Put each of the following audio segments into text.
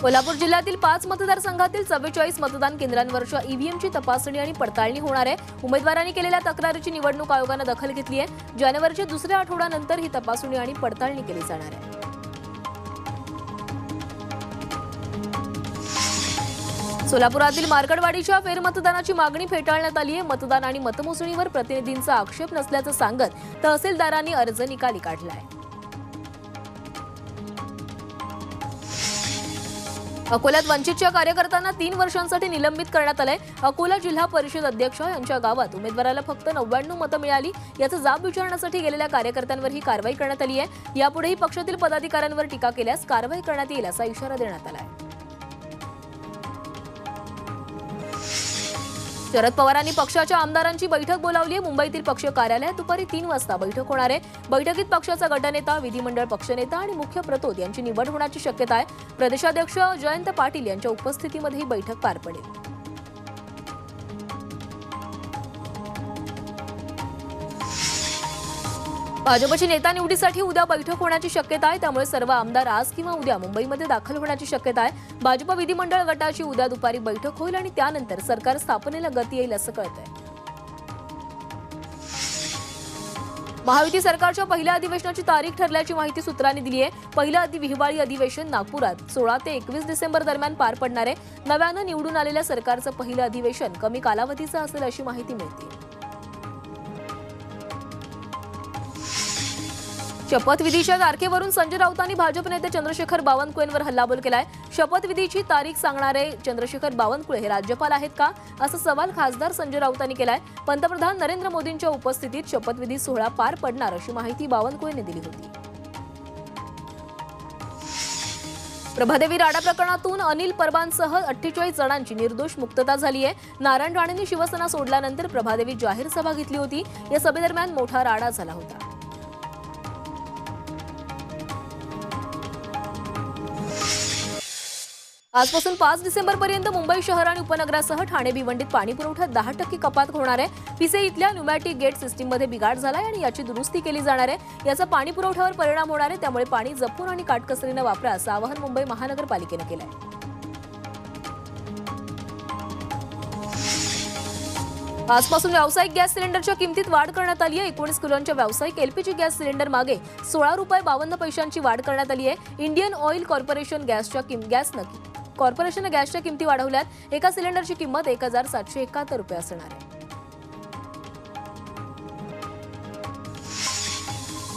कोल्हापूर जिल्ह्यातील 5 मतदारसंघातील 44 मतदान केंद्रांवरच्या ईव्हीएमची तपासणी आणि पडताळणी होणार आहे। उमेदवारांनी केलेल्या तक्रारीची निवडणूक आयोगाने दखल घेतली आहे। जानेवारीच्या दुसऱ्या आठवड्यानंतर ही तपासणी आणि पडताळणी केली जाणार आहे। सोलापुरातील मार्कडवाडीच्या फेरमतदानाची मागणी फेटाळण्यात आली आहे। मतदान आणि मतमोजणीवर प्रतिनिधींचा आक्षेप नसल्याचं सांगत तहसीलदारांनी अर्ज निकाली काढला आहे। अकोल्यात वंचितच्या कार्यकर्त्यांना 3 वर्षांसाठी निलंबित करण्यात आले। अकोला जिल्हा परिषद अध्यक्ष यांच्या गावात उमेदवाराला फक्त 99 मतं मिळाली। याचा जाब विचारण्यासाठी गेलेल्या कार्यकर्त्यांवर ही कारवाई करण्यात आली आहे। यापुढेही पक्षातील पदाधिकाऱ्यांवर टीका केल्यास कारवाई करण्यात येईल असा इशारा देण्यात आला आहे। शरद पवारांनी पक्षाच्या आमदारांची बैठक बोलावली आहे। मुंबईतील पक्ष कार्यालयात दुपारी 3 वाजता बैठक होणार आहे। बैठकीत पक्षाचा गटनेता, विधिमंडळ पक्षनेता आणि मुख्य प्रतोद यांची निवड होण्याची शक्यता आहे। प्रदेशाध्यक्ष जयंत पाटील यांच्या उपस्थितीमध्ये ही बैठक पार पडेल। भाजपची नेता निवडीसाठी उद्या बैठक होण्याची शक्यता आहे। त्यामुळे सर्व आमदार आज किंवा उद्या मुंबईमध्ये दाखल होण्याची शक्यता आहे। भाजप विधिमंडळ गटाची उद्या दुपारी बैठक होईल आणि त्यानंतर सरकार स्थापनेला गती येईल असं कळतंय। महायुती सरकारच्या पहिल्या अधिवेशनाची तारीख ठरल्याची माहिती सूत्रांनी दिली आहे। पहिलं हिवाळी अधिवेशन नागपुरात 16 ते 21 डिसेंबर दरम्यान पार पडणार आहे। नव्यानं निवडून आलेल्या सरकारचं पहिलं अधिवेशन कमी कालावधीचं असेल अशी माहिती मिळते। शपथविधीच्या तारखेवरून संजय राऊतांनी भाजप नेते चंद्रशेखर बावनकुळेंवर हल्लाबोल केलाय। शपथविधीची तारीख सांगणारे चंद्रशेखर बावनकुळे हे राज्यपाल आहेत का, असा सवाल खासदार संजय राऊतांनी केलाय। पंतप्रधान नरेंद्र मोदींच्या उपस्थितीत शपथविधी सोहळा पार पडणार अशी माहिती बावनकुळेंनी दिली होती। प्रभादेवी राडा प्रकरणातून अनिल परबांसह 48 जणांची निर्दोष मुक्तता झाली आहे। नारायण राणेंनी शिवसेना सोडल्यानंतर प्रभादेवी जाहीर सभा घेतली होती। या सभेदरम्यान मोठा राडा झाला होता। आजपासून 5 डिसेंबरपर्यंत मुंबई शहर आणि उपनगरासह ठाणे भिवंडीत पाणी पुरवठ्यात 10% कपात होणार आहे। पिसे इथल्या न्यूमॅटिक गेट सिस्टीममध्ये बिघाड झालाय आणि याची दुरुस्ती केली जाणार आहे। याचा पाणी पुरवठ्यावर परिणाम होणार आहे। त्यामुळे पाणी जपून आणि काटकसरीने वापरा असं आवाहन मुंबई महानगरपालिकेने केलं आहे। आजपासून व्यावसायिक गॅस सिलेंडरच्या किमतीत वाढ करण्यात आली आहे। 19 किलोच्या व्यावसायिक एलपीजी गॅस सिलेंडर मागे 16 रुपये 52 पैशांची वाढ करण्यात आली आहे। इंडियन ऑइल कॉर्पोरेशन गॅसच्या किमती वाढवल्यात। एका सिलेंडरची किंमत 1771 रुपये असणार आहे।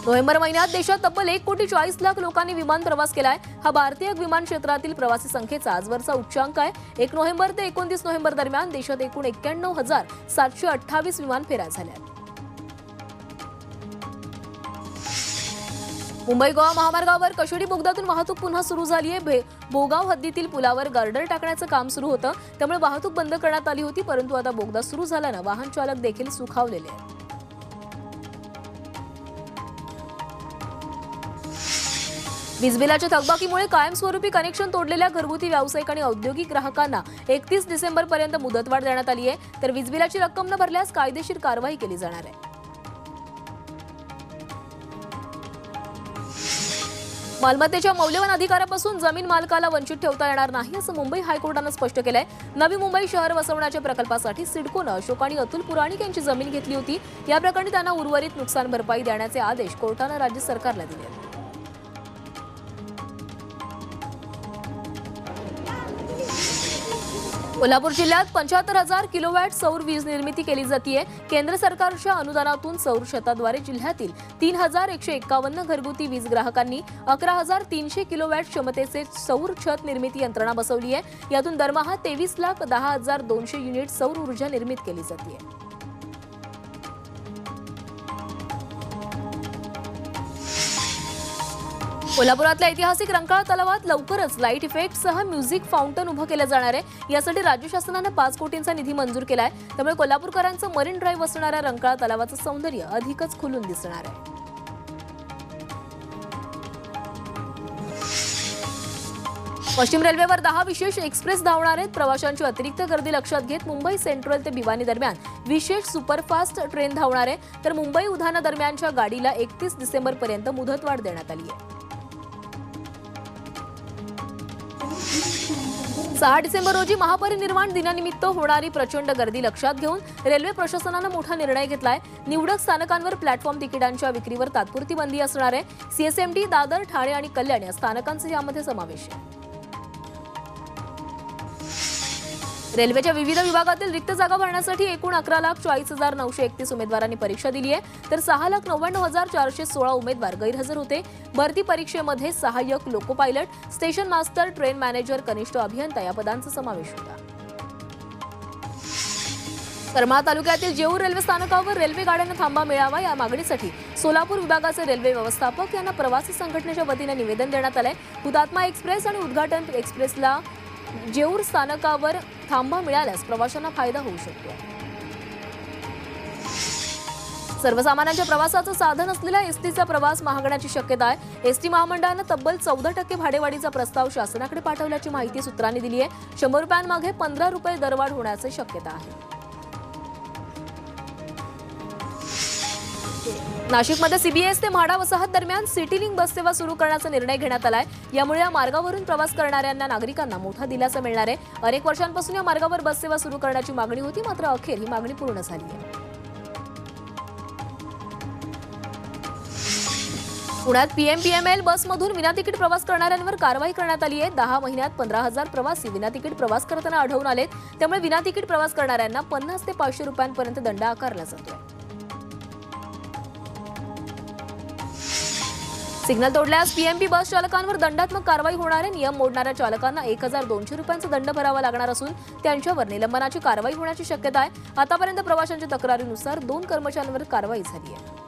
नोव्हेंबर महिन्यात देशात तब्बल 1,40,00,000 लोकांनी विमान प्रवास केलाय। हा भारतीय विमान क्षेत्रातील प्रवासी संख्येचा आजवरचा उच्चांक आहे। 1 नोव्हेंबर ते 29 नोव्हेंबर दरम्यान देशात एकूण 91,728 विमान फेऱ्या झाल्या। मुंबई गोवा महामार्गावर कशेडी बोगद्यातून वाहतूक पुन्हा सुरू झाली आहे। बोगाव हद्दीतील पुलावर गर्डर टाकण्याचं काम सुरू होतं, त्यामुळे वाहतूक बंद करण्यात आली होती। परंतु आता बोगदा सुरू झाल्यानं वाहन चालक देखील सुखावलेले आहेत। वीज बिलाच्या थकबाकीमुळे कायमस्वरूपी कनेक्शन तोडलेल्या घरगुती व्यावसायिक आणि औद्योगिक ग्राहकांना 31 डिसेंबरपर्यंत मुदतवाढ देण्यात आली आहे। तर वीज बिलाची रक्कम न भरल्यास कायदेशीर कारवाई केली जाणार आहे। मालमत्तेच्या मौल्यवान अधिकारापासून जमीन मालकाला वंचित ठेवता येणार नाही असं मुंबई हायकोर्टानं स्पष्ट केलंय। नवी मुंबई शहर वसवण्याच्या प्रकल्पासाठी सिडकोनं अशोक आणि अतुल पुराणिक यांची जमीन घेतली होती। या प्रकरणी त्यांना उर्वरित नुकसान भरपाई देण्याचे आदेश कोर्टानं राज्य सरकारला दिले। कोल्हापूर जिल्ह्यात 75,000 किलोवॅट सौर वीज निर्मिती केली जाते। केंद्र सरकारच्या अनुदानातून सौर छताद्वारे जिल्ह्यातील 3,151 घरगुती वीज ग्राहकांनी 11,300 किलोवॅट क्षमतेचे सौर छत निर्मिती यंत्रणा बसवली आहे। यातून दरमहा 23,10,200 युनिट सौर ऊर्जा निर्मित केली जाते। कोल्हापुरातल्या ऐतिहासिक रंकाळा तलावात लवकरच लाईट इफेक्टसह म्युझिक फाउंटन उभं केलं जाणार आहे। यासाठी राज्य शासनाने 5 कोटींचा निधी मंजूर केलाय। त्यामुळे कोल्हापूरकरांचं मरीन ड्राईव्ह असणाऱ्या रंकाळा तलावाचं सौंदर्य अधिकच खुलून दिसणार आहे। पश्चिम रेल्वेवर 10 विशेष एक्सप्रेस धावणार आहेत। प्रवाशांची अतिरिक्त गर्दी लक्षात घेत मुंबई सेंट्रल ते भिवानी दरम्यान विशेष सुपरफास्ट ट्रेन धावणार आहे। तर मुंबई उधाना दरम्यानच्या गाडीला 31 डिसेंबरपर्यंत मुदतवाढ देण्यात आली आहे। 6 डिसेंबर रोजी महापरिनिर्वाण दिनानिमित्त होणारी प्रचंड गर्दी लक्षात घेऊन रेल्वे प्रशासनाने मोठा निर्णय घेतलाय। निवडक स्थानकांवर प्लॅटफॉर्म तिकिटांच्या विक्रीवर तात्पुरती बंदी असणार आहे। सीएसएमटी, दादर, ठाणे आणि कल्याण या स्थानकांचा यामध्ये समावेश आहे। रेल्वेच्या विविध विभागातील रिक्त जागा भरण्यासाठी एकूण 11,40,931 उमेदवारांनी परीक्षा दिली आहे, तर 6,99,416 उमेदवार गैरहजर होते। भरती परीक्षेमध्ये सहाय्यक loco pilot, station master, train manager, कनिष्ठ अभियंता या पदांचा समावेश होता। करमाळा तालुक्यातील जेऊर रेल्वे स्थानकावर रेल्वे गाड्यांना थांबा मिळावा या मागणीसाठी सोलापूर विभागाचे रेल्वे व्यवस्थापक यांना प्रवासी संघटनेच्या वतीने निवेदन देण्यात आले। हुतात्मा एक्सप्रेस आणि उद्घाटन एक्सप्रेसला जेऊर स्थानकावर थांबा मिळाल्यास प्रवाशांना फायदा होऊ शकतो। सर्वसामान्यांच्या प्रवासाचं साधन असलेल्या एसटीचा प्रवास महागण्याची शक्यता आहे। एसटी महामंडळाने तब्बल 14% भाडेवाढीचा प्रस्ताव शासनाकडे पाठवल्याची माहिती सूत्रांनी दिली आहे। 100 रुपयांमागे 15 रुपये दरवाढ होण्याची शक्यता आहे। नाशिकमध्ये सीबीएस ते म्हाडा वसाहत दरम्यान सिटी लिंक बस सेवा सुरू करण्याचा निर्णय घेण्यात आलाय। यामुळे या मार्गावरून प्रवास करणाऱ्यांना नागरिकांना मोठा दिलासा मिळणार आहे। अनेक वर्षांपासून या मार्गावर बस सेवा सुरू करण्याची मागणी होती, मात्र अखेर ही मागणी पूर्ण झाली आहे। पुण्यात पीएमपीएमएल बसमधून विनातिकीट प्रवास करणाऱ्यांवर कारवाई करण्यात आली आहे। 10 महिन्यात 15,000 प्रवासी विनातिकीट प्रवास करताना आढळून आलेत। त्यामुळे विनातिकीट प्रवास करणाऱ्यांना 50 ते 500 रुपयांपर्यंत दंड आकारला जातोय। सिग्नल तोडल्यास पीएमपी बस चालकांवर दंडात्मक कारवाई होणार आहे। नियम मोडणाऱ्या चालकांना 1,200 रुपयांचा दंड भरावा लागणार असून त्यांच्यावर निलंबनाची कारवाई होण्याची शक्यता आहे। आतापर्यंत प्रवाशांच्या तक्रारीनुसार 2 कर्मचाऱ्यांवर कारवाई झाली आहे।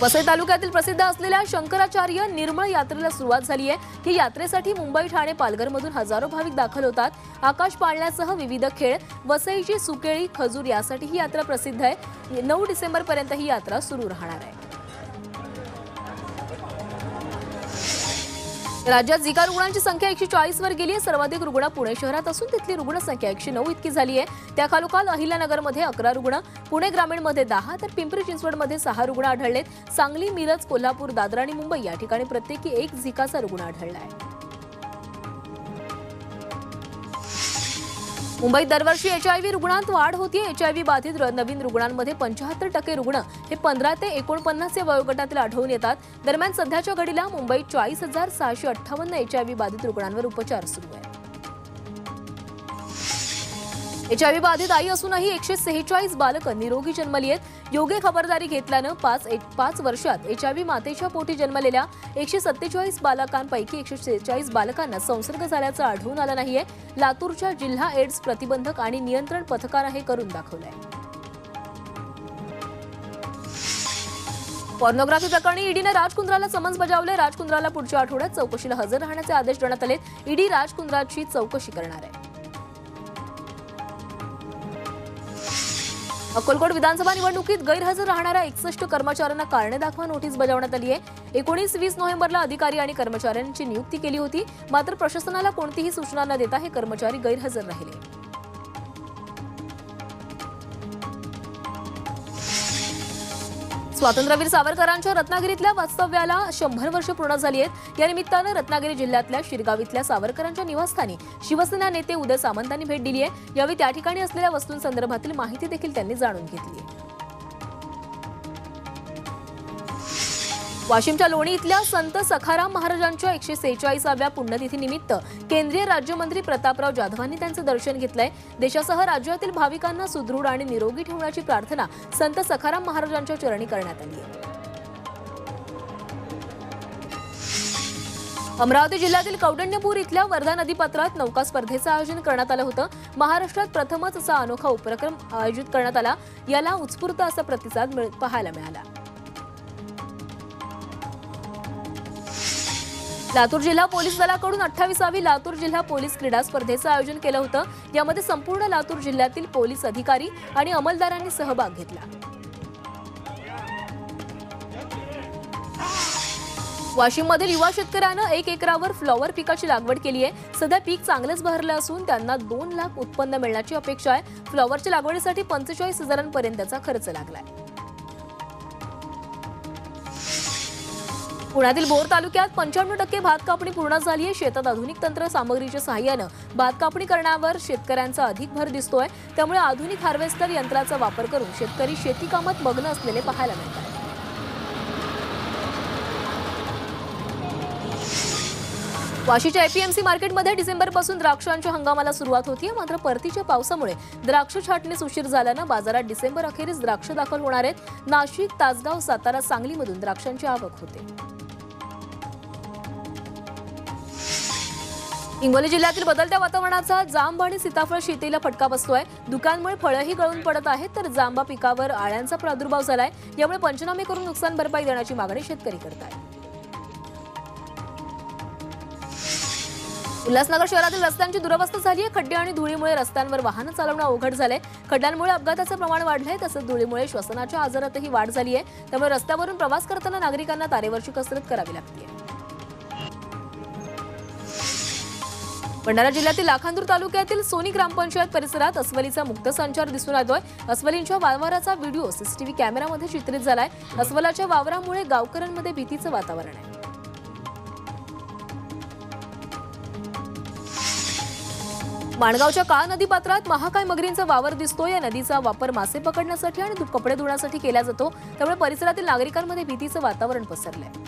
वसई तालुक्यातील प्रसिद्ध असलेल्या शंकराचार्य निर्मळ यात्रेला सुरुवात झाली आहे। ही यात्रेसाठी मुंबई, ठाणे, पालघरमधून हजारो भाविक दाखल होतात। आकाश पाळण्यासह विविध खेळ, वसईची सुकेळी, खजूर यासाठी ही यात्रा प्रसिद्ध आहे। 9 डिसेंबर पर्यंत ही यात्रा सुरू राहणार आहे। राज्यात झिका रुग्णांची संख्या 140 वर गेली आहे। सर्वाधिक रुग्ण पुणे शहरात असून तिथली रुग्णसंख्या 109 इतकी झाली आहे। त्याखालोखाल अहिल्यानगरमध्ये 11 रुग्ण, पुणे ग्रामीणमध्ये 10 तर पिंपरी चिंचवडमध्ये 6 रुग्ण आढळलेत। सांगली, मिरज, कोल्हापूर, दादर आणि मुंबई या ठिकाणी प्रत्येकी 1 झिकाचा रुग्ण आढळला आहे। मुंबईत दरवर्षी एचआयव्ही रुग्णांत वाढ होतीये। एचआयव्ही बाधित नवीन रुग्णांमध्ये 75% रुग्ण हे 15 ते 49 या वयोगटातील आढळून येतात। दरम्यान सध्याच्या घडीला मुंबईत 40,658 एचआयव्ही बाधित रुग्णांवर उपचार सुरू आहेत। एचआयव्ही बाधित आई असूनही 146 बालकं निरोगी जन्मली आहेत। योग्य खबरदारी घेतल्यानं 5 वर्षात एचआयव्ही मातेच्या पोटी जन्मलेल्या 147 बालकांपैकी 146 बालकांना संसर्ग झाल्याचं आढळून आलं नाहीये। लातूरच्या जिल्हा एड्स प्रतिबंधक आणि नियंत्रण पथकानं हे करून दाखवलंय। पॉर्नोग्राफी प्रकरणी ईडीने राज कुंद्राला समन्स बजावले। राज कुंद्राला पुढच्या आठवड्यात चौकशीला हजर राहण्याचे आदेश देण्यात आले। ईडी राज कुंद्राची चौकशी करणार आहे। अक्कलकोट विधानसभा निवडणुकीत गैरहजर राहणाऱ्या 61 कर्मचाऱ्यांना कारणे दाखवा नोटीस बजावण्यात आली आहे। 19-20 नोव्हेंबरला अधिकारी आणि कर्मचाऱ्यांची नियुक्ती केली होती, मात्र प्रशासनाला कोणतीही सूचना न देता हे कर्मचारी गैरहजर राहिले। स्वातंत्र्यवीर सावरकरांच्या रत्नागिरीतल्या वास्तव्याला 100 वर्ष पूर्ण झाली आहेत। या निमित्तानं रत्नागिरी जिल्ह्यातल्या शिरगाव इथल्या सावरकरांच्या निवासस्थानी शिवसेना नेते उदय सामंतांनी भेट दिली आहे। यावेळी त्या ठिकाणी असलेल्या वस्तूंसंदर्भातील माहिती देखील त्यांनी जाणून घेतली आहे। वाशिमच्या लोणी इथल्या संत सखाराम महाराजांच्या 146व्या पुण्यतिथीनिमित्त केंद्रीय राज्यमंत्री प्रतापराव जाधवांनी त्यांचं दर्शन घेतलंय। देशासह राज्यातील भाविकांना सुदृढ आणि निरोगी ठेवण्याची प्रार्थना संत सखाराम महाराजांच्या चरणी करण्यात आली आहे। अमरावती जिल्ह्यातील कौंडण्यपूर इथल्या वर्धा नदीपात्रात नौका स्पर्धेचं आयोजन करण्यात आलं होतं। महाराष्ट्रात प्रथमच असा अनोखा उपक्रम आयोजित करण्यात आला। याला उत्स्फूर्त असा प्रतिसाद पाहायला मिळाला। लातूर जिल्हा पोलीस दलाकडून 28वी लातूर जिल्हा पोलीस क्रीडा स्पर्धेचं आयोजन केलं होतं। यामध्ये संपूर्ण लातूर जिल्ह्यातील पोलीस अधिकारी आणि अंमलदारांनी सहभाग घेतला। वाशिममधील युवा शेतकऱ्यांना 1 एकरावर फ्लॉवर पिकाची लागवड केली आहे। सध्या पीक चांगलंच बहरलं असून त्यांना 2 लाख उत्पन्न मिळण्याची अपेक्षा आहे। फ्लॉवरच्या लागवडीसाठी 45,000पर्यंतचा खर्च लागलाय। पुण्यातील भोर तालुक्यात 95% भात कापणी पूर्ण झाली आहे। शेतात आधुनिक तंत्र सामग्रीच्या सहाय्याने भात कापणी करण्यावर शेतकऱ्यांचा अधिक भर दिसतोय। त्यामुळे आधुनिक हार्वेस्टर यंत्राचा वापर करून शेतकरी शेती कामात मग्न असलेले पाहायला मिळतात। वाशीच्या एपीएमसी मार्केटमध्ये डिसेंबरपासून द्राक्षांच्या हंगामाला सुरुवात होती, मात्र परतीच्या पावसामुळे द्राक्ष छाटणीस उशीर झाल्यानं बाजारात डिसेंबर अखेरीस द्राक्ष दाखल होणार आहेत। नाशिक, तासगाव, सातारा, सांगलीमधून द्राक्षांची आवक होते। हिंगोली जिल्ह्यातील बदलत्या वातावरणाचा जांब आणि सीताफळ शेतीला फटका बसतोय। दुकानमुळे फळंही गळून पडत आहेत, तर जांबा पिकावर आळ्यांचा प्रादुर्भाव झालाय। यामुळे पंचनामे करून नुकसान भरपाई देण्याची मागणी शेतकरी करतात। उल्हासनगर शहरातील रस्त्यांची दुरवस्था झाली आहे। खड्डे आणि धुळीमुळे रस्त्यांवर वाहन चालवणं अवघड झालंय। खड्ड्यांमुळे अपघाताचं प्रमाण वाढलंय, तसंच धुळीमुळे श्वसनाच्या आजारातही वाढ झाली आहे। त्यामुळे रस्त्यावरून प्रवास करताना नागरिकांना तारेवरची कसरत करावी लागते। भंडारा जिल्ह्यातील लाखांदूर तालुक्यातील सोनी ग्रामपंचायत परिसरात अस्वलीचा मुक्त संचार दिसून येतोय। अस्वलींच्या वावराचा व्हिडिओ सीसीटीव्ही कॅमेऱ्यामध्ये चित्रित झालाय। अस्वलाच्या वावरामुळे गावकऱ्यांमध्ये भीतीचं वातावरण आहे। माणगावच्या काळा नदीपात्रात महाकाय मगरींचा वावर दिसतो। या नदीचा वापर मासे पकडण्यासाठी आणि कपडे धुण्यासाठी केला जातो। त्यामुळे परिसरातील नागरिकांमध्ये भीतीचं वातावरण पसरलंय।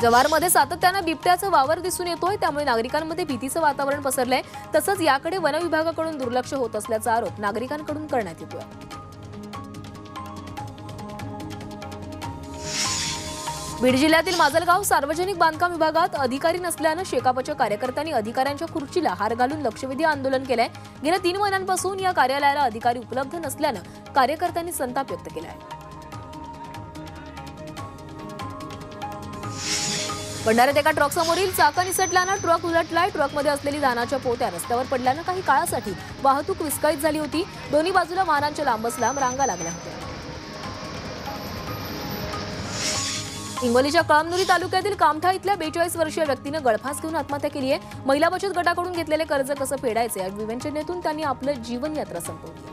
जव्हारमध्ये सातत्यानं बिबट्याचा वावर दिसून येतोय, त्यामुळे नागरिकांमध्ये भीतीचं वातावरण पसरलंय। तसंच याकडे वन विभागाकडून दुर्लक्ष होत असल्याचा आरोप नागरिकांकडून करण्यात येतोय। बीड जिल्ह्यातील माजलगाव सार्वजनिक बांधकाम विभागात अधिकारी नसल्यानं शेकापच्या कार्यकर्त्यांनी अधिकाऱ्यांच्या खुर्चीला हार घालून लक्षवेधी आंदोलन केलंय। गेल्या 3 महिन्यांपासून या कार्यालयाला अधिकारी उपलब्ध नसल्यानं कार्यकर्त्यांनी संताप व्यक्त केलाय। भंडाऱ्यात एका ट्रकसमोरील चाका निसटल्यानं ट्रक उलटलाय। ट्रकमध्ये असलेली धानाच्या पोत्या रस्त्यावर पडल्यानं काही काळासाठी वाहतूक विस्कळीत झाली होती। दोन्ही बाजूला वाहनांच्या लांबच लांब रांगा लागल्या होत्या। हिंगोलीच्या कळमनुरी तालुक्यातील कामठा इथल्या 42 वर्षीय व्यक्तीने गळफास घेऊन आत्महत्या केली आहे। महिला बचत गटाकडून घेतलेले कर्ज कसं फेडायचे या विवेचनेतून त्यांनी आपलं जीवनयात्रा संपवली।